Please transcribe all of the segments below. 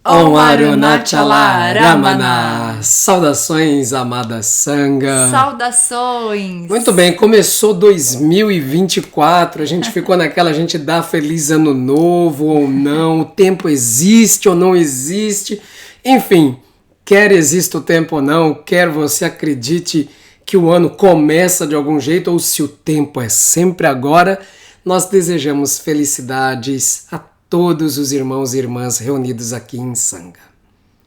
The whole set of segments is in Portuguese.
Om Arunachala Ramana. Saudações, amada Sangha. Saudações. Muito bem, começou 2024, a gente ficou naquela, a gente dá feliz ano novo ou não, o tempo existe ou não existe, enfim, quer exista o tempo ou não, quer você acredite que o ano começa de algum jeito ou se o tempo é sempre agora, nós desejamos felicidades a todos os irmãos e irmãs reunidos aqui em Sangha.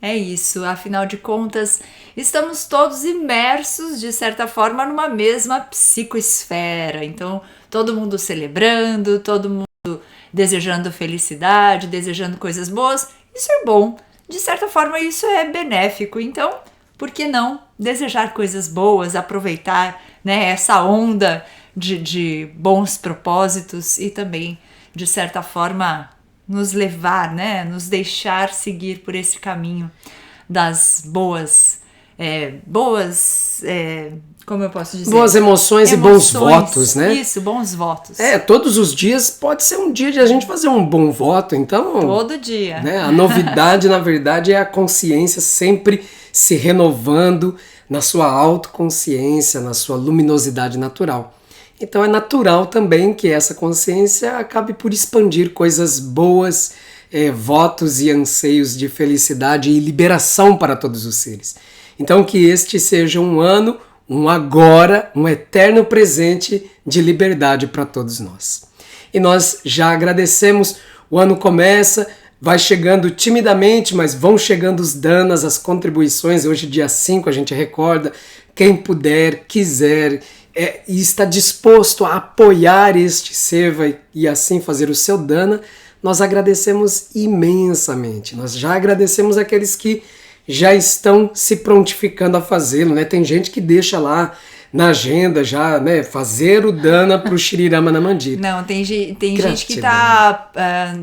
É isso, afinal de contas, estamos todos imersos, de certa forma, numa mesma psicoesfera. Então, todo mundo celebrando, todo mundo desejando felicidade, desejando coisas boas. Isso é bom. De certa forma, isso é benéfico. Então, por que não desejar coisas boas, aproveitar, né, essa onda de bons propósitos e também, de certa forma, nos levar, né, nos deixar seguir por esse caminho das como eu posso dizer? Boas emoções e bons votos, né? Isso, bons votos. Todos os dias pode ser um dia de a gente fazer um bom voto, então... Todo dia. Né, a novidade, na verdade, é a consciência sempre se renovando na sua autoconsciência, na sua luminosidade natural. Então é natural também que essa consciência acabe por expandir coisas boas, votos e anseios de felicidade e liberação para todos os seres. Então que este seja um ano, um agora, um eterno presente de liberdade para todos nós. E nós já agradecemos, o ano começa, vai chegando timidamente, mas vão chegando os danas, as contribuições. Hoje, dia 5, a gente recorda, quem puder, quiser... e está disposto a apoiar este Seva e assim fazer o seu dana, nós agradecemos imensamente. Nós já agradecemos aqueles que já estão se prontificando a fazê-lo, né? Tem gente que deixa lá na agenda já, né, fazer o dana para o Shri Ramana Mandir. Não, tem gente que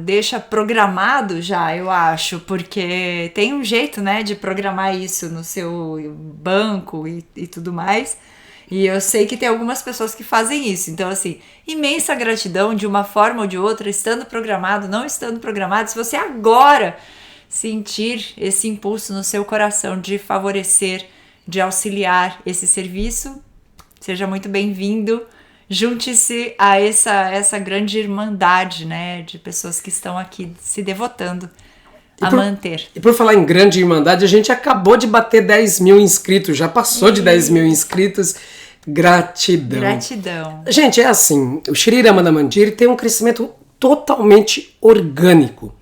deixa programado já, eu acho, porque tem um jeito, né, de programar isso no seu banco e tudo mais. E eu sei que tem algumas pessoas que fazem isso. Então, assim, imensa gratidão de uma forma ou de outra, estando programado, não estando programado. Se você agora sentir esse impulso no seu coração de favorecer, de auxiliar esse serviço, seja muito bem-vindo. Junte-se a essa grande irmandade, né, de pessoas que estão aqui se devotando a manter. E por falar em grande irmandade, a gente acabou de bater 10 mil inscritos, já passou de 10 mil inscritos. Gratidão. Gratidão. Gente, é assim, o Shri Ramana Mandir tem um crescimento totalmente orgânico.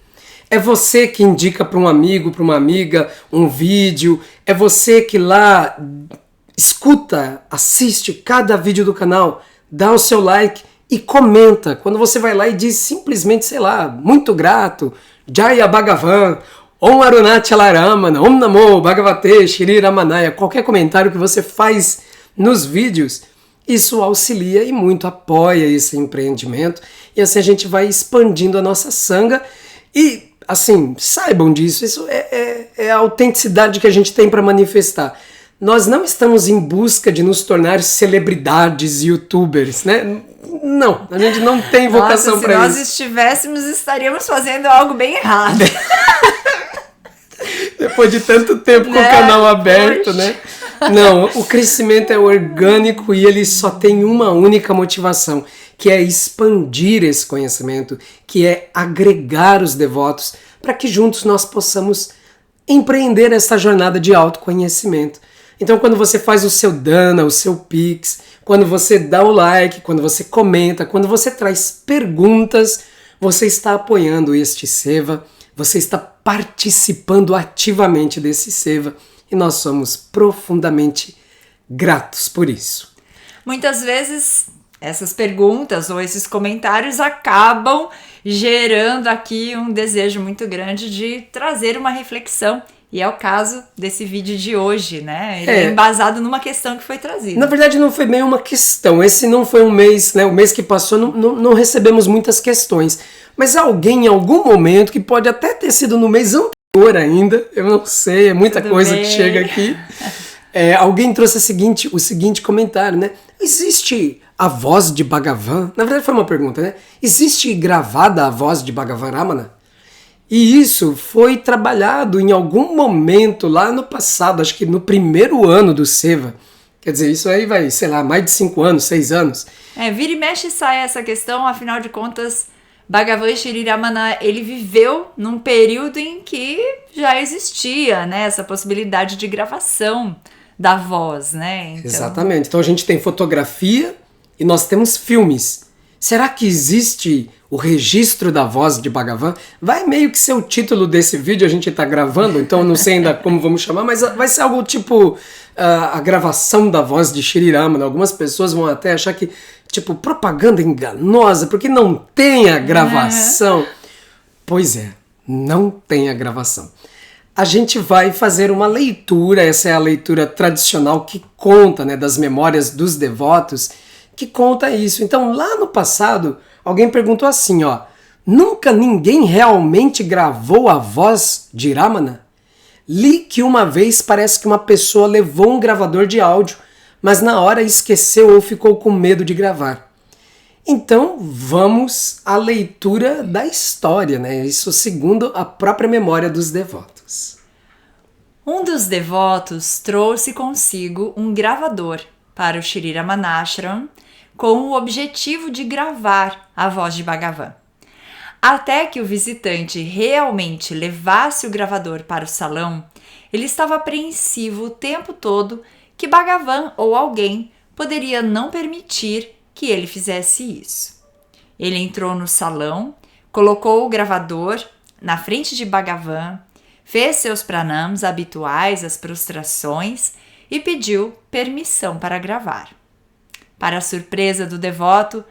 É você que indica para um amigo, para uma amiga, um vídeo, é você que lá escuta, assiste cada vídeo do canal, dá o seu like e comenta. Quando você vai lá e diz simplesmente, sei lá, muito grato, Jaya Bhagavan, Om Arunachala Ramana, Om Namo Bhagavate Shri Ramanaya, qualquer comentário que você faz nos vídeos, isso auxilia e muito apoia esse empreendimento, e assim a gente vai expandindo a nossa Sangha, e assim, saibam disso, isso é a autenticidade que a gente tem para manifestar. Nós não estamos em busca de nos tornar celebridades youtubers, né? Não, a gente não tem vocação para isso. Se nós estivéssemos, estaríamos fazendo algo bem errado. Depois de tanto tempo com o canal aberto, né? Não, o crescimento é orgânico e ele só tem uma única motivação, que é expandir esse conhecimento, que é agregar os devotos para que juntos nós possamos empreender essa jornada de autoconhecimento. Então, quando você faz o seu dana, o seu pix, quando você dá o like, quando você comenta, quando você traz perguntas, você está apoiando este Seva, você está participando ativamente desse Seva e nós somos profundamente gratos por isso. Muitas vezes essas perguntas ou esses comentários acabam gerando aqui um desejo muito grande de trazer uma reflexão. E é o caso desse vídeo de hoje, né? Ele é embasado numa questão que foi trazida. Na verdade, não foi bem uma questão. Esse não foi um mês, né? O mês que passou não recebemos muitas questões. Mas alguém, em algum momento, que pode até ter sido no mês anterior ainda, eu não sei, é muita coisa que chega aqui. Alguém trouxe o seguinte comentário, né? Existe a voz de Bhagavan? Na verdade, foi uma pergunta, né? Existe gravada a voz de Bhagavan Ramana? E isso foi trabalhado em algum momento lá no passado, acho que no primeiro ano do Seva. Quer dizer, isso aí vai, sei lá, mais de 5 anos, 6 anos. Vira e mexe sai essa questão, afinal de contas, Bhagavan Sri Ramana, ele viveu num período em que já existia, né, essa possibilidade de gravação da voz, né? Então... Exatamente. Então a gente tem fotografia e nós temos filmes. Será que existe o registro da voz de Bhagavan? Vai meio que ser o título desse vídeo, a gente está gravando, então não sei ainda como vamos chamar, mas vai ser algo tipo a gravação da voz de Shri Ramana. Algumas pessoas vão até achar que, tipo, propaganda enganosa, porque não tem a gravação. Pois é, não tem a gravação. A gente vai fazer uma leitura, essa é a leitura tradicional que conta, né, das memórias dos devotos, que conta isso. Então, lá no passado, alguém perguntou assim, ó, nunca ninguém realmente gravou a voz de Ramana? Li que uma vez parece que uma pessoa levou um gravador de áudio, mas na hora esqueceu ou ficou com medo de gravar. Então, vamos à leitura da história, né? Isso segundo a própria memória dos devotos. Um dos devotos trouxe consigo um gravador para o Shri Ramanashram com o objetivo de gravar a voz de Bhagavan. Até que o visitante realmente levasse o gravador para o salão, ele estava apreensivo o tempo todo que Bhagavan ou alguém poderia não permitir que ele fizesse isso. Ele entrou no salão, colocou o gravador na frente de Bhagavan, fez seus pranams habituais, as prostrações, e pediu permissão para gravar. Para a surpresa do devoto,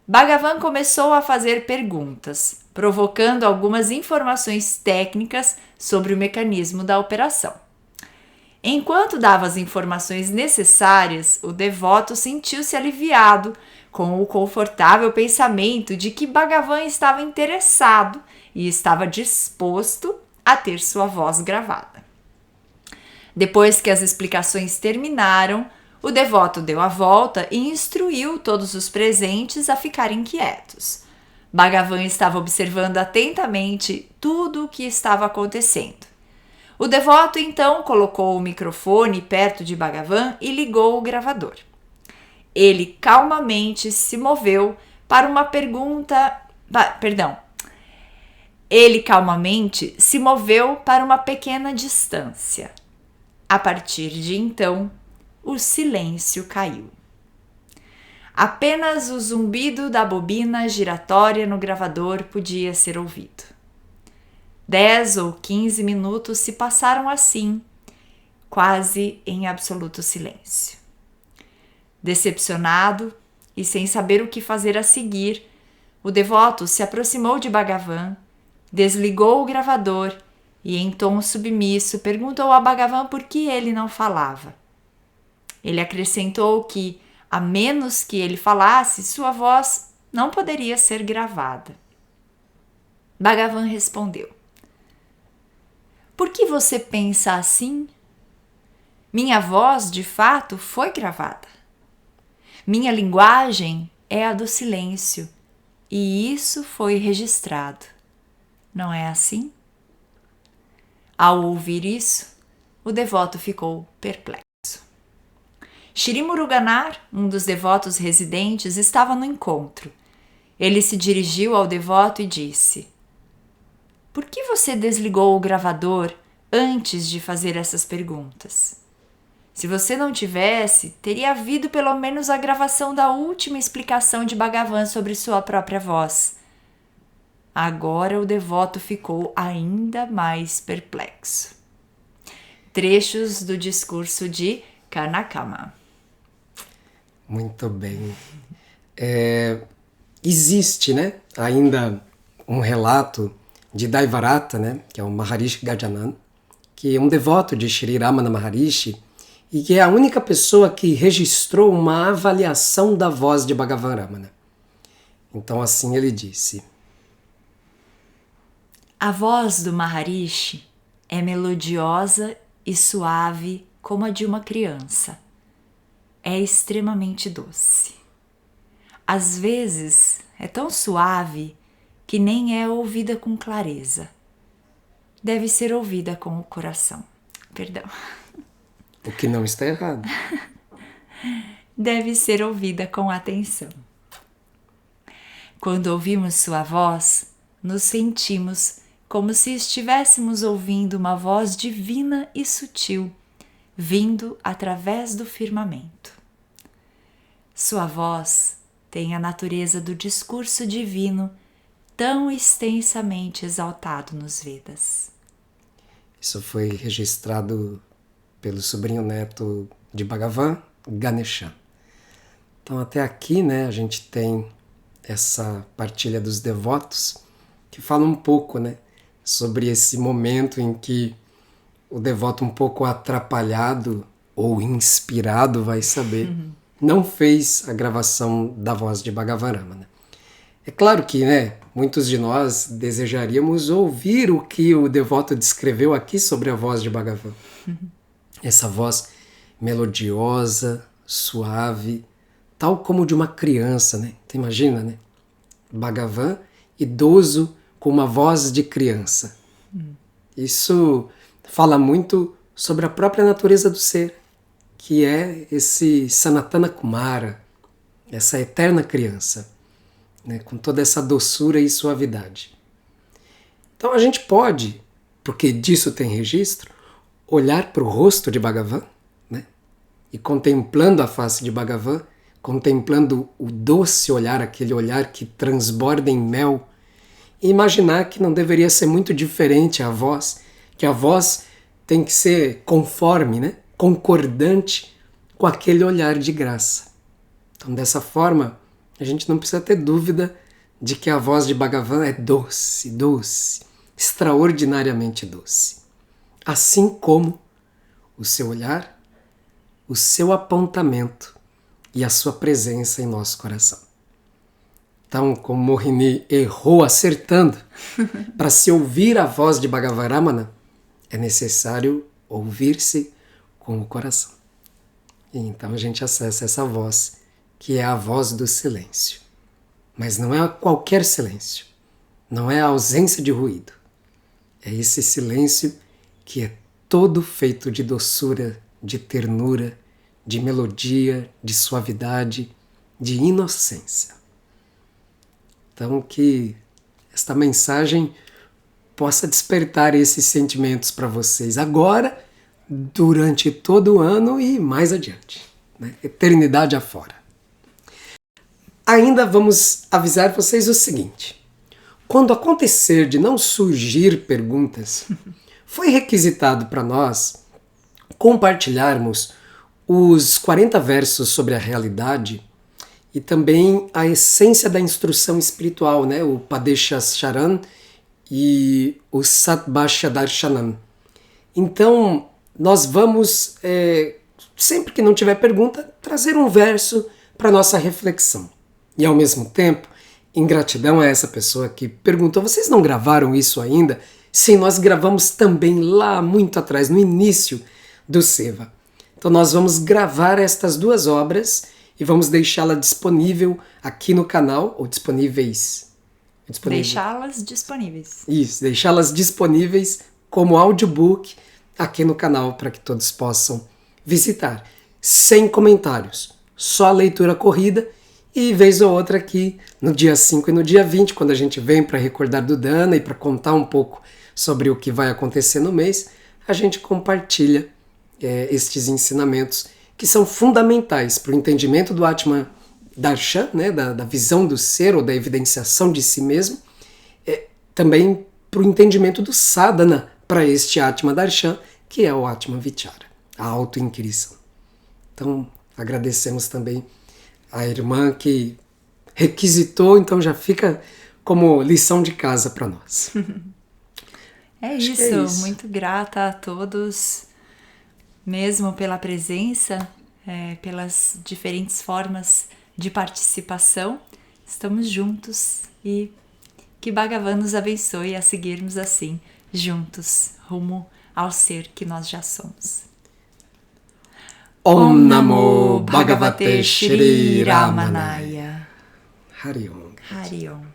Bhagavan começou a fazer perguntas, provocando algumas informações técnicas sobre o mecanismo da operação. Enquanto dava as informações necessárias, o devoto sentiu-se aliviado com o confortável pensamento de que Bhagavan estava interessado e estava disposto a ter sua voz gravada. Depois que as explicações terminaram, o devoto deu a volta e instruiu todos os presentes a ficarem quietos. Bhagavan estava observando atentamente tudo o que estava acontecendo. O devoto então colocou o microfone perto de Bhagavan e ligou o gravador. Ele calmamente se moveu para uma pequena distância. A partir de então, o silêncio caiu. Apenas o zumbido da bobina giratória no gravador podia ser ouvido. 10 ou 15 minutos se passaram assim, quase em absoluto silêncio. Decepcionado e sem saber o que fazer a seguir, o devoto se aproximou de Bhagavan, desligou o gravador e, em tom submisso, perguntou a Bhagavan por que ele não falava. Ele acrescentou que, a menos que ele falasse, sua voz não poderia ser gravada. Bhagavan respondeu: por que você pensa assim? Minha voz, de fato, foi gravada. Minha linguagem é a do silêncio, e isso foi registrado. Não é assim? Ao ouvir isso, o devoto ficou perplexo. Shri Muruganar, um dos devotos residentes, estava no encontro. Ele se dirigiu ao devoto e disse: por que você desligou o gravador antes de fazer essas perguntas? Se você não tivesse, teria havido pelo menos a gravação da última explicação de Bhagavan sobre sua própria voz. Agora o devoto ficou ainda mais perplexo. Trechos do discurso de Kanakama. Muito bem. Existe, né, ainda um relato de Daivarata, né, que é o Maharishi Gajanan, que é um devoto de Shri Ramana Maharishi e que é a única pessoa que registrou uma avaliação da voz de Bhagavan Ramana. Então assim ele disse: a voz do Maharishi é melodiosa e suave como a de uma criança. É extremamente doce. Às vezes é tão suave que nem é ouvida com clareza. deve ser ouvida com o coração. Perdão. O que não está errado. Deve ser ouvida com atenção. Quando ouvimos sua voz, nos sentimos como se estivéssemos ouvindo uma voz divina e sutil, vindo através do firmamento. Sua voz tem a natureza do discurso divino, tão extensamente exaltado nos Vedas. Isso foi registrado pelo sobrinho neto de Bhagavan, Ganesha. Então até aqui, né, a gente tem essa partilha dos devotos que fala um pouco, né, sobre esse momento em que o devoto um pouco atrapalhado ou inspirado, vai saber, não fez a gravação da voz de Bhagavan. É claro que, né, muitos de nós desejaríamos ouvir o que o devoto descreveu aqui sobre a voz de Bhagavan. Essa voz melodiosa, suave, tal como de uma criança, né? Tu imagina, né? Bhagavan, idoso, com uma voz de criança. Isso fala muito sobre a própria natureza do ser, que é esse Sanatana Kumara, essa eterna criança, né? Com toda essa doçura e suavidade. Então a gente pode, porque disso tem registro, olhar para o rosto de Bhagavan, né? E contemplando a face de Bhagavan, contemplando o doce olhar, aquele olhar que transborda em mel, e imaginar que não deveria ser muito diferente a voz, que a voz tem que ser conforme, né? Concordante com aquele olhar de graça. Então, dessa forma, a gente não precisa ter dúvida de que a voz de Bhagavan é doce, doce, extraordinariamente doce. Assim como o seu olhar, o seu apontamento e a sua presença em nosso coração. Então, como Mohini errou acertando, para se ouvir a voz de Bhagavaramana, é necessário ouvir-se com o coração. E então a gente acessa essa voz, que é a voz do silêncio. Mas não é qualquer silêncio, não é a ausência de ruído. É esse silêncio que é todo feito de doçura, de ternura, de melodia, de suavidade, de inocência. Então, que esta mensagem possa despertar esses sentimentos para vocês agora, durante todo o ano e mais adiante, né? Eternidade afora. Ainda vamos avisar vocês o seguinte: quando acontecer de não surgir perguntas, foi requisitado para nós compartilharmos os 40 versos sobre a realidade e também a essência da instrução espiritual, né? O Padeshasharan e o Satbhashya Darshanam. Então, nós vamos, sempre que não tiver pergunta, trazer um verso para nossa reflexão. E ao mesmo tempo, em gratidão a essa pessoa que perguntou, vocês não gravaram isso ainda? Sim, nós gravamos também lá muito atrás, no início do Seva. Então nós vamos gravar estas duas obras e vamos deixá-la disponível aqui no canal, ou disponíveis. Deixá-las disponíveis. Isso, deixá-las disponíveis como audiobook aqui no canal para que todos possam visitar. Sem comentários, só a leitura corrida e vez ou outra aqui no dia 5 e no dia 20, quando a gente vem para recordar do Dana e para contar um pouco sobre o que vai acontecer no mês, a gente compartilha estes ensinamentos que são fundamentais para o entendimento do Atma Darshan, né, da visão do ser ou da evidenciação de si mesmo, também para o entendimento do sadhana para este Atma Darshan, que é o Atma Vichara, a autoinquirição. Então, agradecemos também a irmã que requisitou, então já fica como lição de casa para nós. É isso, muito grata a todos, mesmo pela presença, pelas diferentes formas de participação. Estamos juntos e que Bhagavan nos abençoe a seguirmos assim, juntos, rumo ao ser que nós já somos. Om Namo Bhagavate Shri Ramanaya. Hari Om. Hari Om.